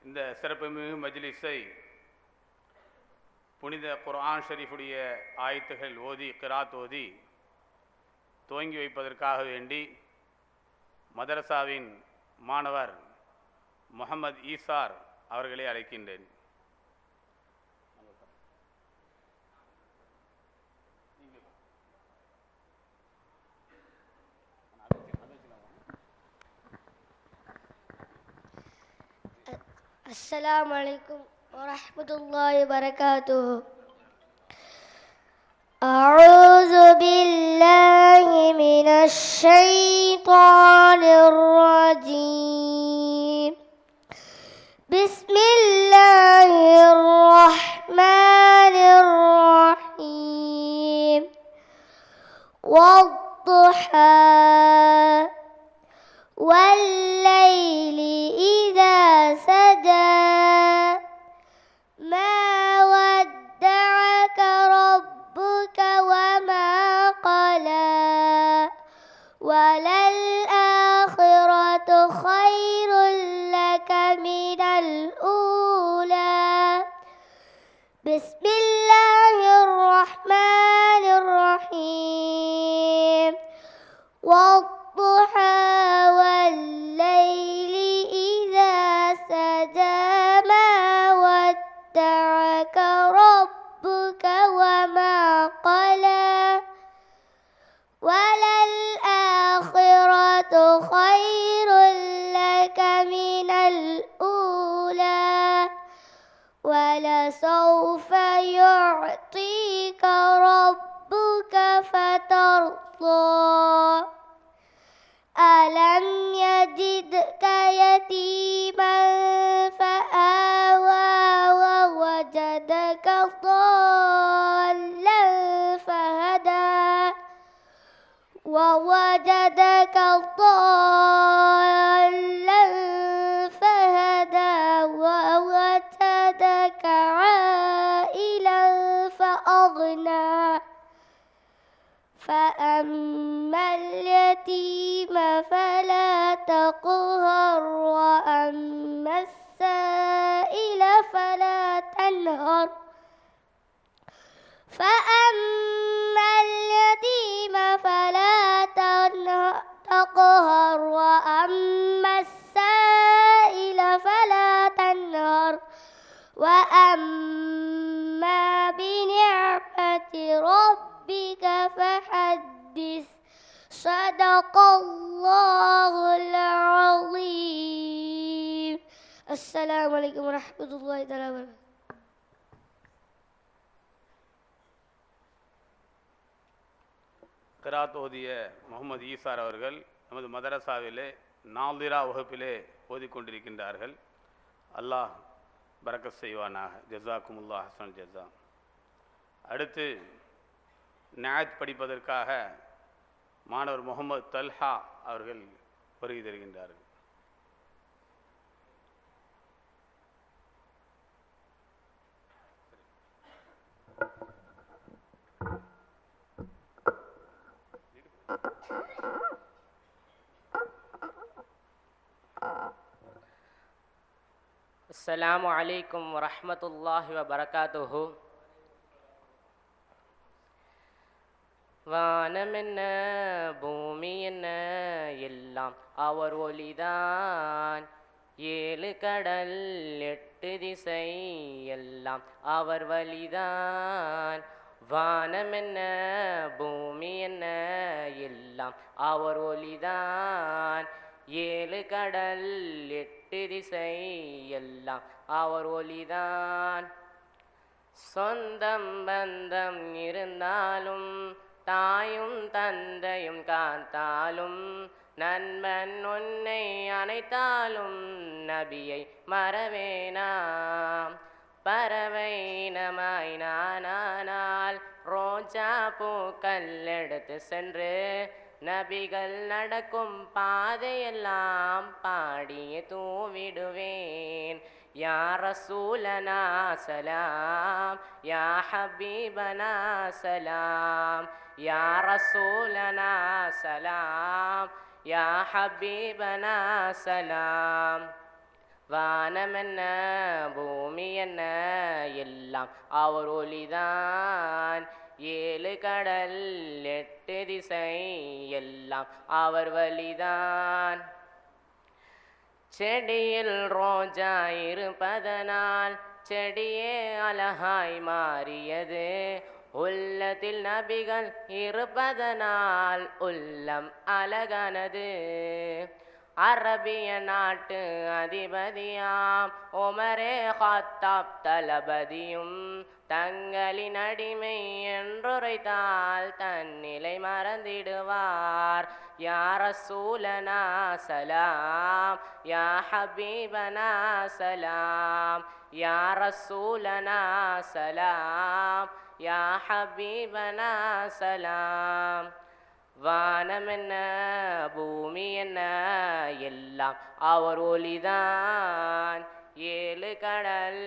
இந்த சிறப்புமிகு மஜ்லிஸை புனித குர்ஆன் ஷரீஃபுடைய ஆயத்துகள் ஓதி கிராத் ஓதி துவங்கி வைப்பதற்காக வேண்டி மதரசாவின் மாணவர் முஹம்மது ஈசார் அவர்களை அழைக்கின்றேன். السلام عليكم ورحمة الله وبركاته. أعوذ بالله من الشيطان الرجيم. بسم الله الرحمن الرحيم. والضحى والليل إذا سجى ما ودعك ربك وما قلى وللآخرة خير لك من الأولى. بسم الله الرحمن الرحيم. والضحى والليل إذا سجى ما ودعك ربك وما قلى وللآخرة خير لك من الأولى ولسوف يعطيك ربك فترضى. ألم يجدك يتيما فآوى ووجدك ضالا فهدى ووجدك ضالا فهدى ووجدك عائلا فأغنى فأما اليتيم فلا تقهر وأما السائل فلا تنهر فأما اليتيم فلا تقهر وأما السائل فلا تنهر وأما بنعمة ربك فحدث. صدق الله العظيم. السلام عليكم ورحمة الله وبركاته. கிராத் ஓதிய முகமது ஈசார் அவர்கள் நமது மதரசாவிலே நாதிரா வகுப்பிலே ஓதிக்கொண்டிருக்கின்றார்கள். அல்லாஹ் பரக்கத் செய்வானாக. ஜஸாக்குமுல்லாஹ் ஹஸன் ஜஸா. அடுத்து நியாத் படிப்பதற்காக மாணவர் முகமது தல்ஹா அவர்கள் வருகை தருகின்றார்கள். அஸ்ஸலாமு அலைக்கும் வரஹ்மத்துல்லாஹி வபரகாத்துஹு. வானமென்ன பூமி என்ன எல்லாம் அவர் ஒளிதான். ஏழு கடல் எட்டு திசை எல்லாம் அவர் வழிதான். வானமென்ன பூமி என்ன எல்லாம் அவர் ஒளிதான். ஏழு கடல் எட்டு திசை எல்லாம் அவர் ஒளிதான். சொந்தம் பந்தம் இருந்தாலும் தாயும் தந்தையும் காத்தாலும் நண்பன் உன்னை அணைத்தாலும் நபியை மறவேனாம். பறவை இனமாய் நானால் ரோஜா பூக்கள் எடுத்து சென்று நபிகள் நடக்கும் பாதையெல்லாம் பாடியே தூவிடுவேன். யா ரசூலனா சலாம் யா ஹபீபனா சலாம் யா ரசூலனா சலாம் யா ஹபீபனா சலாம். வானமென்ன பூமி என்ன எல்லாம் அவர் ஒளிதான். 7 கடல் 8 திசை எல்லாம் அவர் வழிதான். செடியில் ரோஜா இருப்பதனால் செடியே அழகாய் மாறியது. உள்ளத்தில் நபிகள் இருப்பதனால் உள்ளம் அழகானது. அரபிய நாட்டு அதிபதியாம் உமரே கத்தாப் தளபதியும் தங்களின் அடிமை என்றுரைத்தால் தன்னிலை மறந்திடுவார். யா ரசூலனா சலாம், யா ஹபீபனா சலாம், யா ரசூலனா சலாம், யா ஹபீபனா சலாம். வானமென்ன பூமி என்ன எல்லாம் அவர் ஒளிதான். 7 கடல்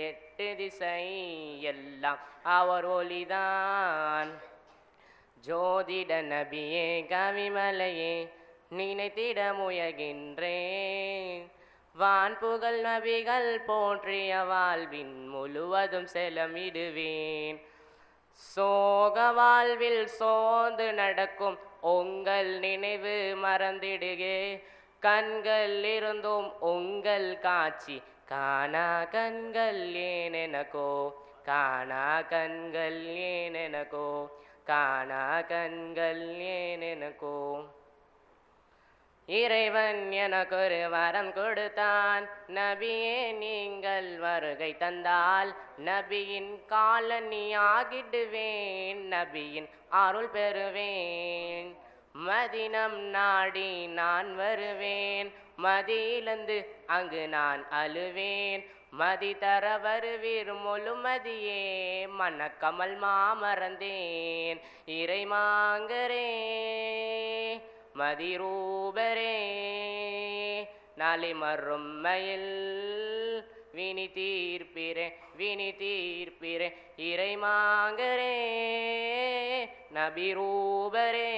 8 திசை எல்லாம் அவர் ஒளிதான். ஜோதிட நபியே கவிமலையே நினைத்திட முயகின்றேன். வான்புகழ் நபிகள் போற்றிய வாழ்வின் முழுவதும் செலமிடுவேன். சோக வாழ்வில் சோர்ந்து நடக்கும் உங்கள் நினைவு மறந்திடுகே. கண்கள் இருந்தும் உங்கள் காட்சி காணா கண்கள் ஏனெனக்கோ, காணா கண்கள் ஏனெனக்கோ, காணா கண்கள் ஏனெனக்கோ. இறைவன் எனக்கொரு வரம் கொடுத்தான். நபியே நீங்கள் வருகை தந்தால் நபியின் காலனி ஆகிடுவேன், நபியின் அருள் பெறுவேன். மதினம் நாடி நான் வருவேன், மதியிலிருந்து அங்கு நான் அழுவேன். மதி தர வருவீர் முழுமதியே மணக்கமல் மாமறந்தேன். இறை மாங்கரே மதிரூபரே நாளை மறுமையில் வினி தீர்ப்பிரே, வினி தீர்ப்பிரே. இறை மாங்கரே நபிரூபரே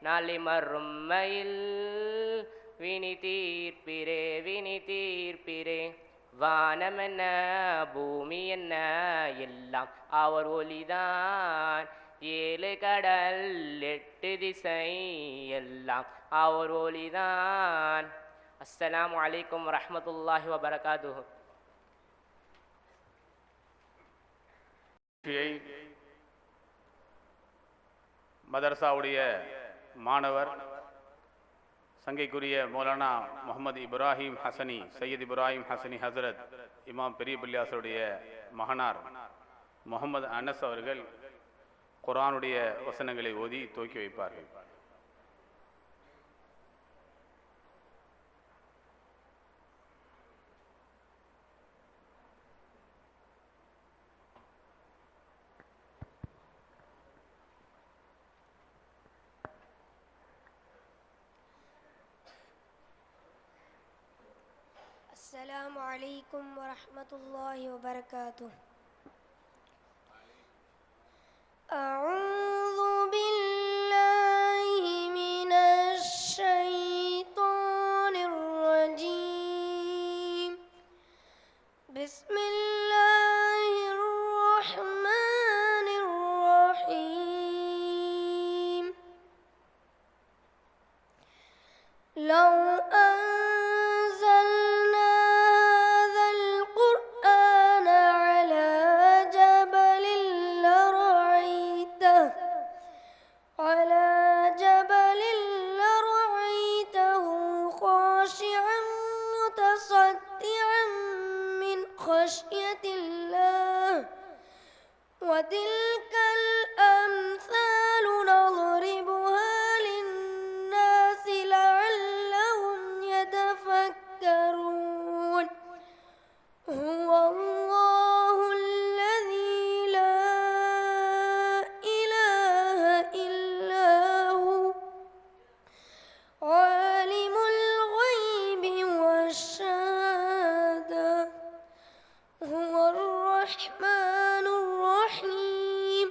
நாளை மறுமையில் வினி தீர்ப்பிரே, வினி தீர்ப்பிரே. வானமென்ன பூமி என்ன எல்லாம் அவர் ஒளிதான். 7 கடல் 8 திசை எல்லாம் அவர் ஒளிதான். அஸ்ஸலாமு அலைக்கும் வரஹ்மத்துல்லாஹி வபரகாத்துஹு. மதரசாவுடைய மாணவர் சங்கைக்குரிய மௌலானா முகமது இப்ராஹிம் ஹசனி, சையத் இப்ராஹிம் ஹசனி ஹசரத் இமாம் பெரிய பள்ளியாசருடைய மகனார் முகமது அனஸ் அவர்கள் குர்ஆனுடைய வசனங்களை ஓதி துவக்கி வைப்பார்கள். السلام عليكم ورحمة الله وبركاته. أعوذ بالله من الشيطان الرجيم. بسم الله الرحمن الرحيم. لو أنزلنا هذا القرآن على جبل لرأيته خاشعا متصدعا من خشية الله. وتلك الأمثال نضربها للناس لعلهم يتفكرون. هو الله الذي لا إله إلا هو عالم الغيب والشهادة. هو الرحمن الرحيم.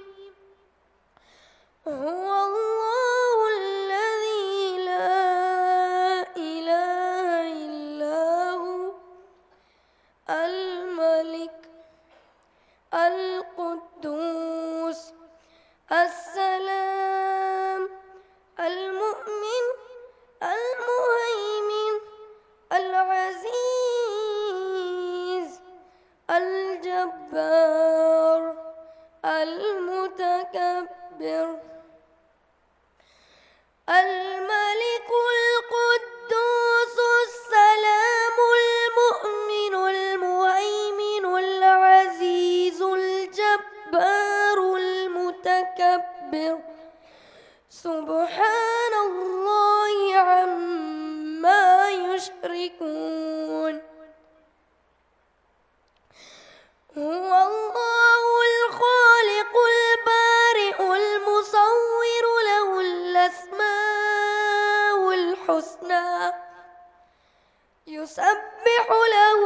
يسبح له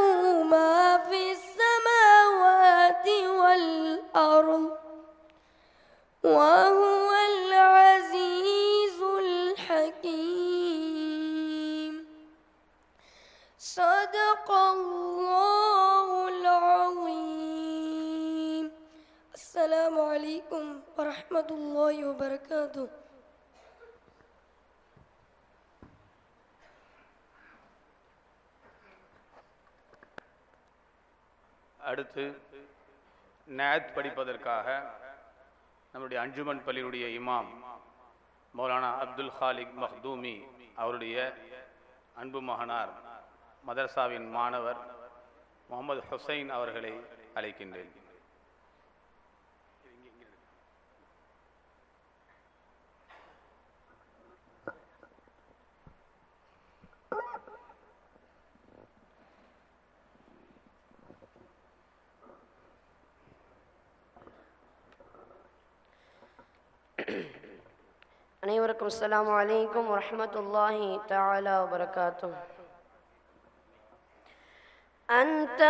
ما في السماوات والأرض وهو العزيز الحكيم. صدق الله العظيم. السلام عليكم ورحمة الله وبركاته. அடுத்து நாத் படிப்பதற்காக நம்முடைய அஞ்சுமன் பள்ளியுடைய இமாம் மௌலானா அப்துல் ஹாலிக் மஹ்தூமி அவருடைய அன்பு மகனார் மதரசாவின் மாணவர் முகமது ஹுசைன் அவர்களை அழைக்கின்றேன். அனைவருக்கும் அஸ்ஸலாமு அலைக்கும் வரஹ்மத்துல்லாஹி தஆலா வபரகாத்துஹு. أنت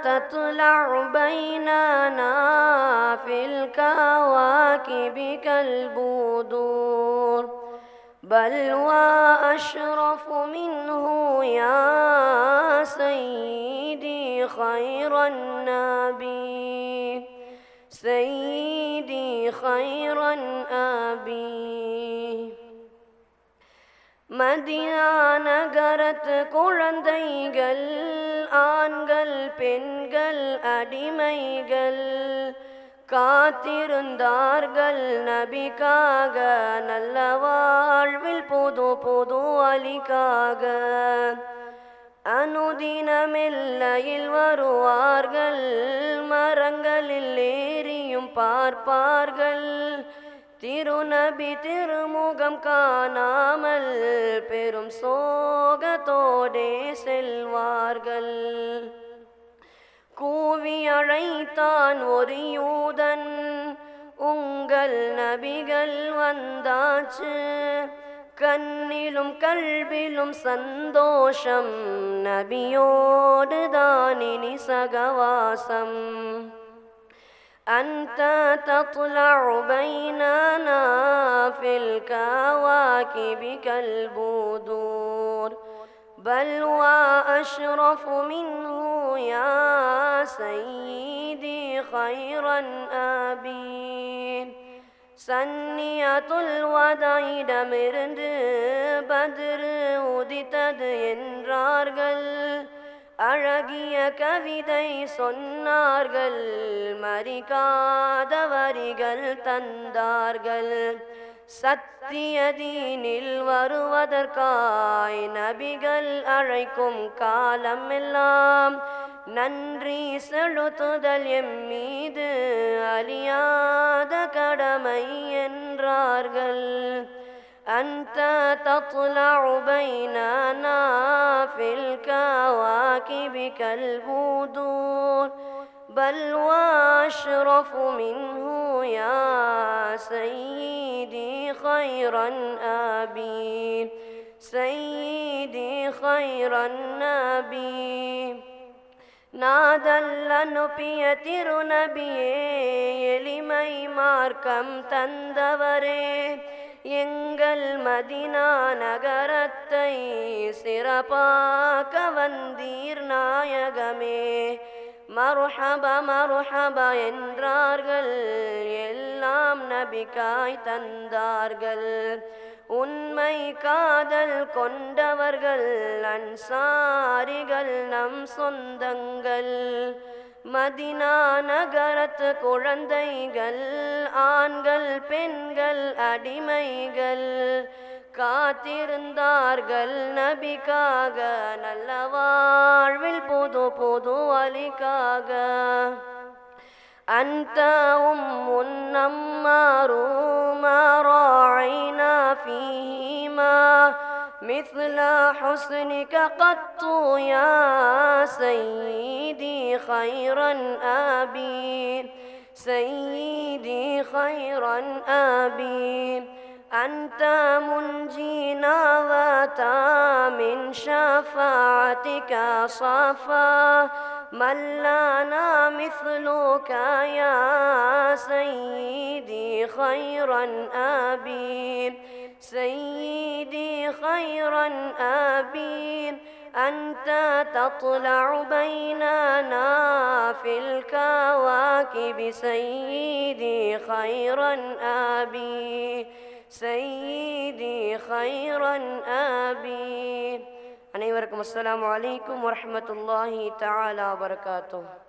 تطلع بيننا في الكواكب كالبدور بل وأشرف منه يا سيدي خير النبي سيدي خير النبي. மதீனா நகரத்து குழந்தைகள் ஆண்கள் பெண்கள் அடிமைகள் காத்திருந்தார்கள் நபிக்காக நல்ல வாழ்வில் புது புது அலிக்காக. அனுதினமெல்லையில் வருவார்கள் மரங்களில் ஏறியும் பார்ப்பார்கள் திருநபி திருமுகம் காணாமல் பெரும் சோகத்தோடே செல்வார்கள். கூவி அழைத்தான் ஒரு யூதன் உங்கள் நபிகள் வந்தாச்சு கண்ணிலும் கல்விலும் சந்தோஷம் நபியோடு தானினி சகவாசம். أنت تطلع بيننا في الكواكب كالبدور بل وأشرف منه يا سيدي خير النبي. சன்னியத்துல் வதாயிடமிருந்து பத்ரு உதித்தது என்றார்கள். அழகிய கவிதை சொன்னார்கள் மறிக்காத வரிகள் தந்தார்கள். சத்திய தீனில் வருவதற்காய் நபிகள் அழைக்கும் காலம் எல்லாம் நன்றி செலுத்துதல் எம்மீது அழியாத கடமை என்றார்கள். أنت تطلع بيننا في الكواكب كالبدور بل وأشرف منه يا سيدي خير النبي سيدي خير النبي. நாதல் அனுப்பிய திருநபியே எளிமை மார்க்கம் தந்தவரே எங்கள் மதினா நகரத்தை சிறப்பாக்க வந்தீர் நாயகமே. மர்ஹப மர்ஹப என்றார்கள் எல்லாம் நபிக்காய் தந்தார்கள். உண்மை காதல் கொண்டவர்கள் அன்சாரிகள் நம் சொந்தங்கள். மதினா நகரத்து குழந்தைகள் ஆண்கள் பெண்கள் அடிமைகள் காத்திருந்தார்கள் நபிக்காக நல்ல வாழ்வில் புது புது அலிக்காக. أنت النمار ما راعينا فيهما مثل حسنك قط يا سيدي خير النبي سيدي خير النبي. أنت منجينا وتا من شفاعتك صفا من لنا مثلك يا سيدي خيرا أبين سيدي خيرا أبين أنت تطلع بيننا في الكواكب سيدي خيرا أبين سيدي خيرا أبين. அனைவருக்கும் அஸ்ஸலாமு அலைக்கும் வரஹ்மத்துல்லாஹி தஆலா வபரகாத்துஹு.